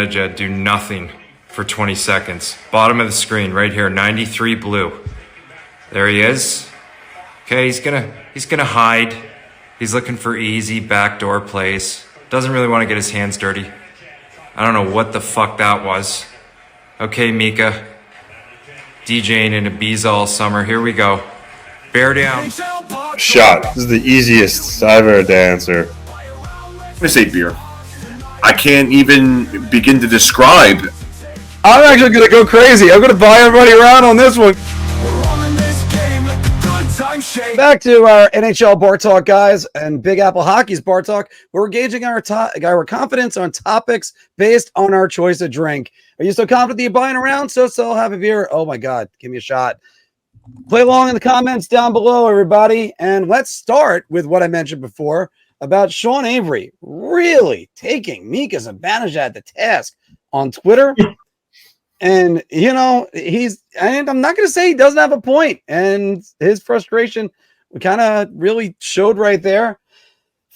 Zibanejad do nothing for 20 seconds. Bottom of the screen, right here, 93 blue. There he is. Okay, he's gonna hide. He's looking for easy backdoor plays. Doesn't really want to get his hands dirty. I don't know what the fuck that was. Okay, Mika. DJing in Ibiza all summer. Here we go. Bear down. Shot. This is the easiest I've ever had to answer. I'm going to say beer. I can't even begin to describe. I'm actually going to go crazy. I'm going to buy everybody around on this one. Back to our NHL Bar Talk, guys, and Big Apple Hockey's Bar Talk. We're gauging our confidence on topics based on our choice of drink. Are you so confident that you're buying around? So have a beer. Oh, my God. Give me a shot. Play along in the comments down below, everybody. And let's start with what I mentioned before about Sean Avery really taking Mika Zibanejad to task on Twitter. And, you know, I'm not going to say he doesn't have a point, and his frustration kind of really showed right there.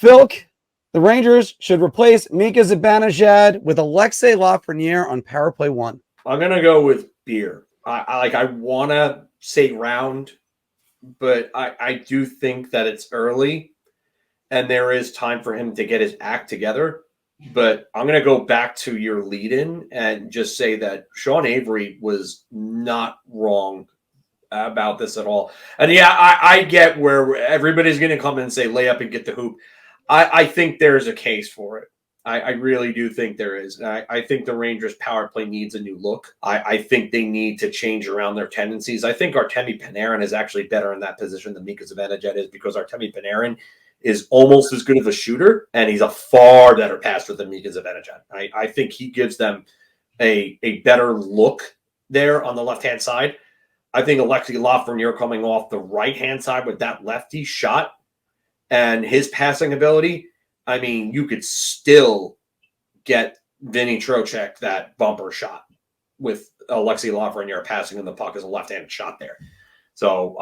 Philk, the Rangers should replace Mika Zibanejad with Alexei Lafreniere on power play 1. I'm going to go with beer. I want to say round, but I do think that it's early and there is time for him to get his act together. But I'm going to go back to your lead-in and just say that Sean Avery was not wrong about this at all. And yeah, I get where everybody's going to come in and say, lay up and get the hoop. I think there's a case for it. I really do think there is. I think the Rangers power play needs a new look. I think they need to change around their tendencies. I think Artemi Panarin is actually better in that position than Mika Zibanejad is, because Artemi Panarin is almost as good of a shooter, and he's a far better passer than Mika Zibanejad. I think he gives them a better look there on the left-hand side. I think Alexei Lafreniere coming off the right-hand side with that lefty shot and his passing ability, I mean, you could still get Vinny Trocheck that bumper shot with Alexei Lafreniere passing in the puck as a left-handed shot there. So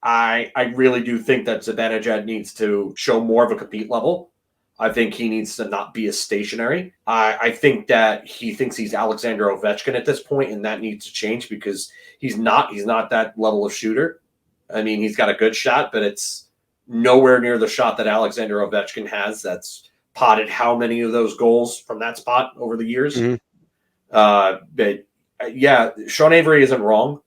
I really do think that Zibanejad needs to show more of a compete level. I think he needs to not be as stationary. I think that he thinks he's Alexander Ovechkin at this point, and that needs to change, because he's not that level of shooter. I mean, he's got a good shot, but it's nowhere near the shot that Alexander Ovechkin has. That's potted how many of those goals from that spot over the years. Mm-hmm. But yeah, Sean Avery isn't wrong.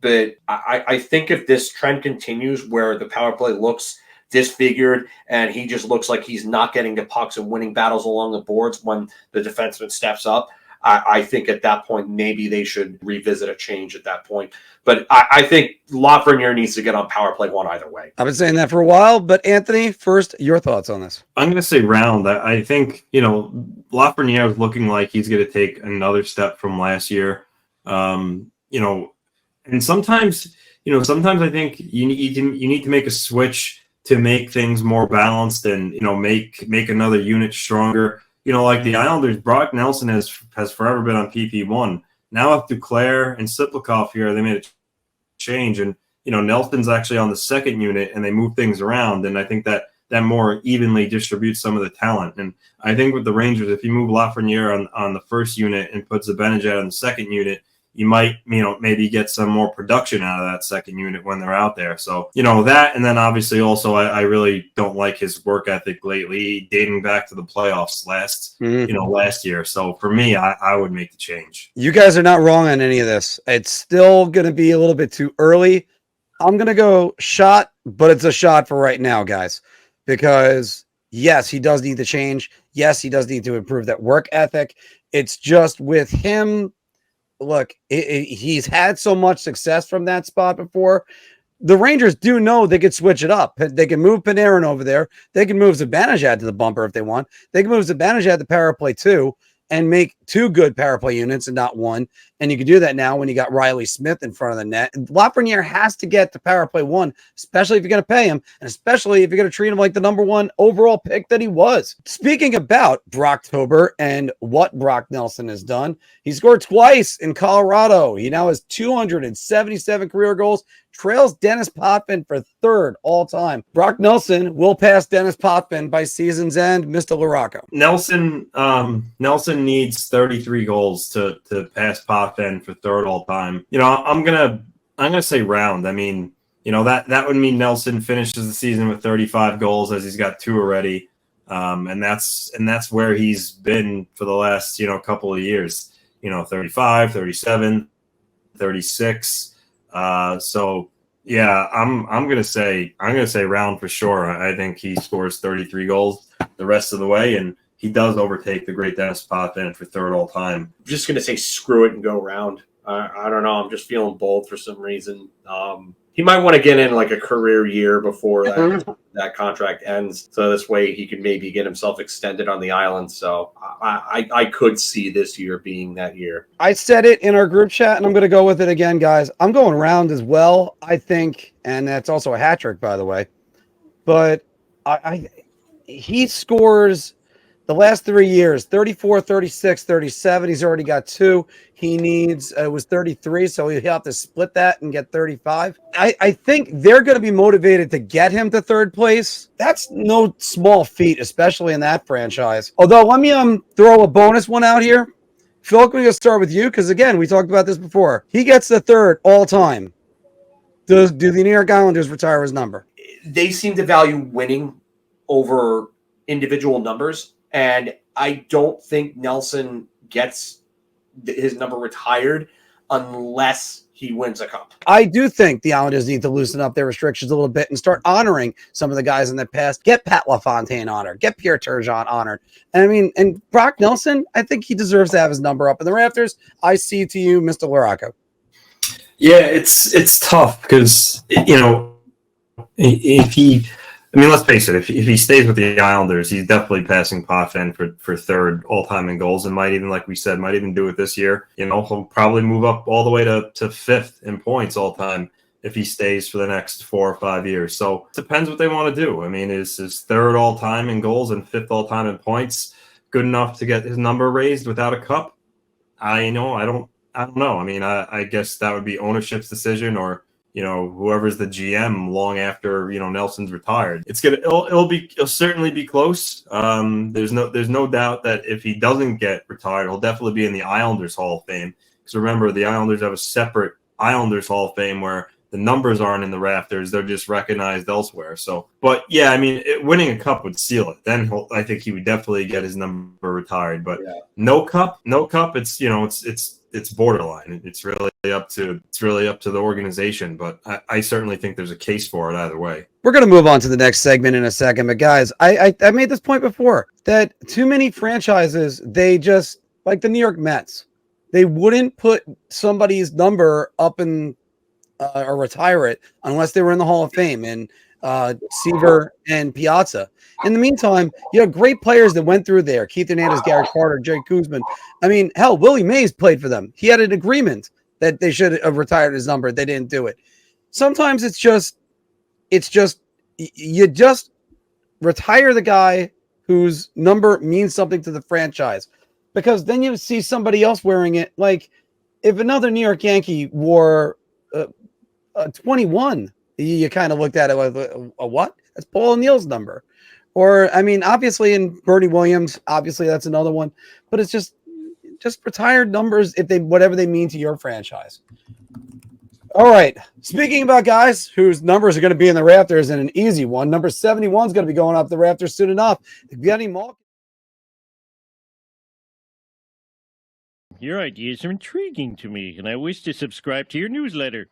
But I think if this trend continues where the power play looks disfigured and he just looks like he's not getting to pucks and winning battles along the boards when the defenseman steps up, I think at that point maybe they should revisit a change at that point. But I think Lafreniere needs to get on power play 1 either way. I've been saying that for a while, but Anthony, first, your thoughts on this? I'm going to say round. I think, Lafreniere is looking like he's going to take another step from last year. And sometimes I think you need to make a switch to make things more balanced and, make another unit stronger. Like the Islanders, Brock Nelson has forever been on PP1. Now with Duclair and Siplikov here, they made a change. And, Nelson's actually on the second unit and they move things around. And I think that more evenly distributes some of the talent. And I think with the Rangers, if you move Lafreniere on the first unit and put Zibanejad on the second unit, you might, maybe get some more production out of that second unit when they're out there. So, that, and then obviously also I really don't like his work ethic lately, dating back to the playoffs last year. So for me, I would make the change. You guys are not wrong on any of this. It's still going to be a little bit too early. I'm going to go shot, but it's a shot for right now, guys, because yes, he does need to change. Yes, he does need to improve that work ethic. It's just with him. Look, he's had so much success from that spot before. The Rangers do know they could switch it up. They can move Panarin over there. They can move Zibanejad to the bumper if they want. They can move Zibanejad to power play 2 and make 2 good power play units and not 1. And you can do that now when you got Riley Smith in front of the net. And Lafreniere has to get to power play 1, especially if you're going to pay him, and especially if you're going to treat him like the number 1 overall pick that he was. Speaking about Brocktober and what Brock Nelson has done, he scored twice in Colorado. He now has 277 career goals, trails Denis Potvin for third all time. Brock Nelson will pass Denis Potvin by season's end. Mr. LaRocco. Nelson needs 33 goals to pass Potvin for third all time. I'm gonna say round. I mean, that would mean Nelson finishes the season with 35 goals, as he's got 2 already. And that's where he's been for the last, couple of years, 35, 37, 36. So yeah, I'm going to say round for sure. I think he scores 33 goals the rest of the way, and he does overtake the great Denis Potvin for third all time. I'm just going to say screw it and go round. I don't know. I'm just feeling bold for some reason. He might want to get in like a career year before that contract ends. So this way he could maybe get himself extended on the island. So I could see this year being that year. I said it in our group chat, and I'm going to go with it again, guys. I'm going round as well, I think. And that's also a hat trick, by the way. But he scores the last 3 years, 34, 36, 37. He's already got 2. He needs, it was 33, so he'll have to split that and get 35. I think they're going to be motivated to get him to third place. That's no small feat, especially in that franchise. Although, let me throw a bonus one out here. Phil, we're going to start with you, because again, we talked about this before. He gets the third all time. Do the New York Islanders retire his number? They seem to value winning over individual numbers. And I don't think Nelson gets his number retired unless he wins a cup. I do think the Islanders need to loosen up their restrictions a little bit and start honoring some of the guys in the past. Get Pat LaFontaine honored. Get Pierre Turgeon honored. And Brock Nelson, I think he deserves to have his number up in the rafters. I see to you, Mr. LaRocco. Yeah, it's tough because, if he – let's face it. If he stays with the Islanders, he's definitely passing Potvin for third all time in goals, and might even, like we said, might even do it this year. He'll probably move up all the way to fifth in points all time if he stays for the next 4 or 5 years. So it depends what they want to do. Is his third all time in goals and fifth all time in points good enough to get his number raised without a cup? I don't know. I guess that would be ownership's decision, or whoever's the GM long after Nelson's retired. It'll certainly be close. There's no doubt that if he doesn't get retired, he'll definitely be in the Islanders Hall of Fame. Because remember, the Islanders have a separate Islanders Hall of Fame where the numbers aren't in the rafters; they're just recognized elsewhere. So, but yeah, winning a cup would seal it. Then I think he would definitely get his number retired. But yeah. No cup. It's borderline. It's really up to the organization, but I certainly think there's a case for it either way. We're going to move on to the next segment in a second, but guys, I made this point before that too many franchises, they just, like the New York Mets, they wouldn't put somebody's number up in or retire it unless they were in the Hall of Fame, and Seaver and Piazza. In the meantime, you have great players that went through there. Keith Hernandez, Gary Carter, Jay Kuzman. Hell, Willie Mays played for them. He had an agreement that they should have retired his number. They didn't do it. Sometimes you just retire the guy whose number means something to the franchise, because then you see somebody else wearing it. Like if another New York Yankee wore 21, you kind of looked at it like, a what? That's Paul O'Neill's number. Or, obviously in Bernie Williams, obviously that's another one, but it's just retired numbers whatever they mean to your franchise. All right. Speaking about guys whose numbers are going to be in the rafters, and an easy one, number 71 is going to be going up the rafters soon enough. If you got any more. Your ideas are intriguing to me, and I wish to subscribe to your newsletter.